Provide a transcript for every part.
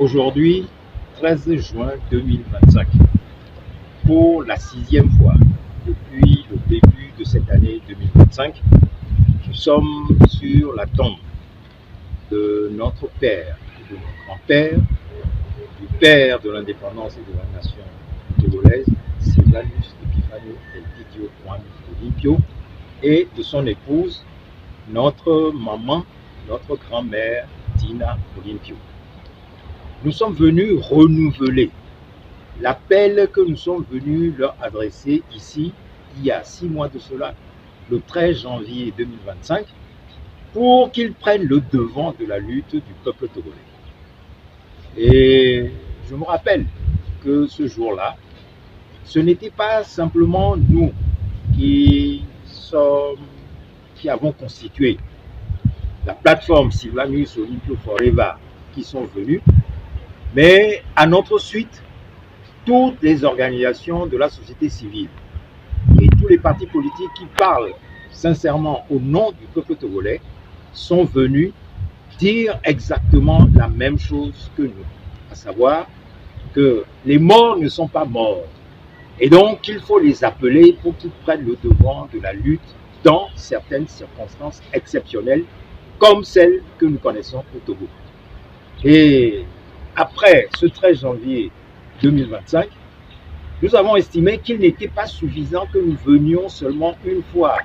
Aujourd'hui, 13 juin 2025, pour la 6e fois depuis le début de cette année 2025, nous sommes sur la tombe de notre père, de notre grand-père, du père de l'indépendance et de la nation togolaise, Sylvanus Epiphanio Elpidio Juan Olympio, et de son épouse, notre maman, notre grand-mère, Dina Olympio. Nous sommes venus renouveler l'appel que nous sommes venus leur adresser ici, il y a 6 mois de cela, le 13 janvier 2025, pour qu'ils prennent le devant de la lutte du peuple togolais. Et je me rappelle que ce jour-là, ce n'était pas simplement nous qui avons constitué la plateforme Sylvanus Olympio Forever qui sont venus, mais à notre suite, toutes les organisations de la société civile et tous les partis politiques qui parlent sincèrement au nom du peuple togolais sont venus dire exactement la même chose que nous, à savoir que les morts ne sont pas morts et donc il faut les appeler pour qu'ils prennent le devant de la lutte dans certaines circonstances exceptionnelles comme celles que nous connaissons au Togo. Et après ce 13 janvier 2025, nous avons estimé qu'il n'était pas suffisant que nous venions seulement une fois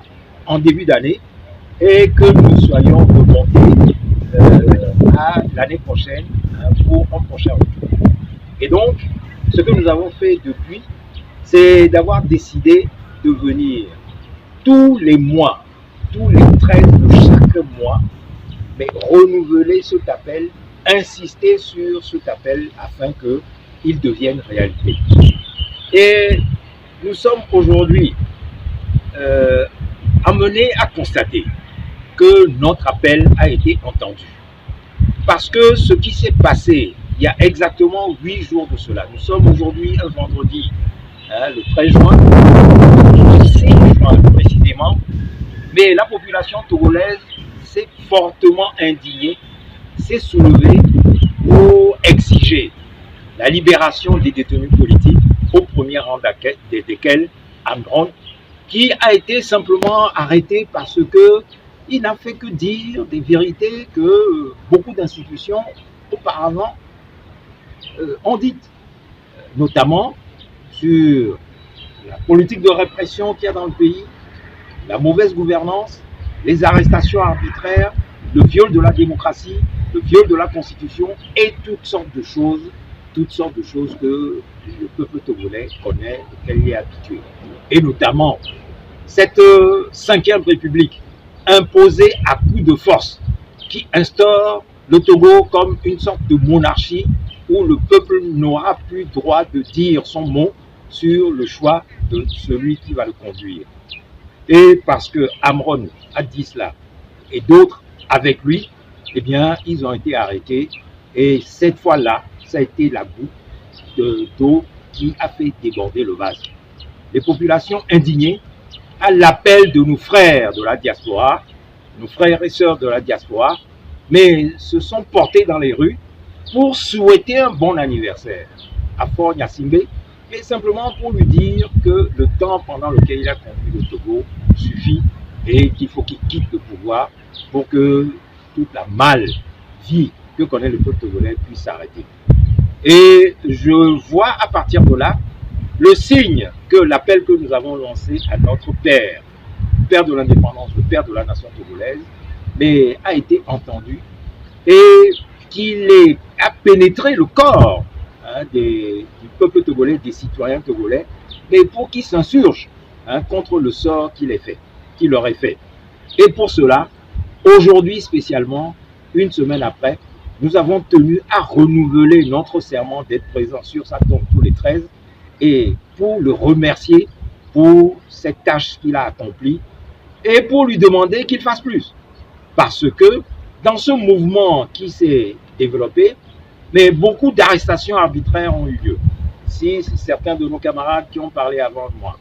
en début d'année et que nous soyons remontés à l'année prochaine pour un prochain retour. Et donc, ce que nous avons fait depuis, c'est d'avoir décidé de venir tous les mois, tous les 13 de chaque mois, mais renouveler cet appel, insister sur cet appel afin qu'il devienne réalité. Et nous sommes aujourd'hui amenés à constater que notre appel a été entendu. Parce que ce qui s'est passé il y a exactement 8 jours de cela, nous sommes aujourd'hui un vendredi, le 13 juin, le 6 juin précisément, mais la population togolaise s'est fortement indignée, s'est soulevée pour exiger la libération des détenus politiques, au premier rang desquels Amron, qui a été simplement arrêté parce qu'il n'a fait que dire des vérités que beaucoup d'institutions auparavant ont dites, notamment sur la politique de répression qu'il y a dans le pays, la mauvaise gouvernance, les arrestations arbitraires, le viol de la démocratie, le viol de la Constitution et toutes sortes de choses que le peuple togolais connaît, auxquelles il est habitué. Et notamment, cette 5e République imposée à coup de force, qui instaure le Togo comme une sorte de monarchie où le peuple n'aura plus droit de dire son mot sur le choix de celui qui va le conduire. Et parce que Amron a dit cela, et d'autres avec lui, eh bien, ils ont été arrêtés. Et cette fois-là, ça a été la goutte d'eau qui a fait déborder le vase. Les populations indignées, à l'appel de nos frères de la diaspora, nos frères et sœurs de la diaspora, mais se sont portés dans les rues pour souhaiter un bon anniversaire à Faure Gnassingbé et simplement pour lui dire que le temps pendant lequel il a conduit le Togo suffit et qu'il faut qu'il quitte le pouvoir pour que toute la mal-vie que connaît le peuple togolais puisse s'arrêter. Et je vois à partir de là le signe que l'appel que nous avons lancé à notre père, père de l'indépendance, le père de la nation togolaise, mais a été entendu et qu'il a pénétré le corps du peuple togolais, des citoyens togolais, mais pour qu'ils s'insurgent contre le sort qu'il leur est fait. Et pour cela, aujourd'hui spécialement, une semaine après, nous avons tenu à renouveler notre serment d'être présent sur sa tombe tous les 13 et pour le remercier pour cette tâche qu'il a accomplie et pour lui demander qu'il fasse plus. Parce que dans ce mouvement qui s'est développé, mais beaucoup d'arrestations arbitraires ont eu lieu. Si certains de nos camarades qui ont parlé avant moi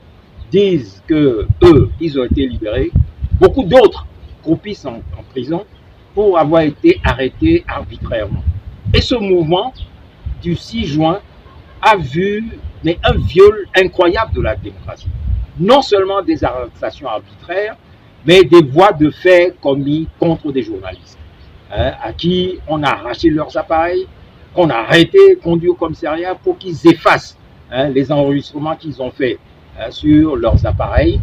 disent que eux, ils ont été libérés, beaucoup d'autres croupissent en prison pour avoir été arrêtés arbitrairement. Et ce mouvement du 6 juin a vu un viol incroyable de la démocratie. Non seulement des arrestations arbitraires, mais des voies de fait commis contre des journalistes, à qui on a arraché leurs appareils, qu'on a arrêté, conduit au commissariat pour qu'ils effacent les enregistrements qu'ils ont faits sur leurs appareils.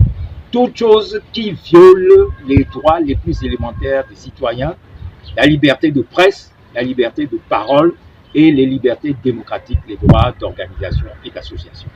Toute chose qui viole les droits les plus élémentaires des citoyens, la liberté de presse, la liberté de parole et les libertés démocratiques, les droits d'organisation et d'association.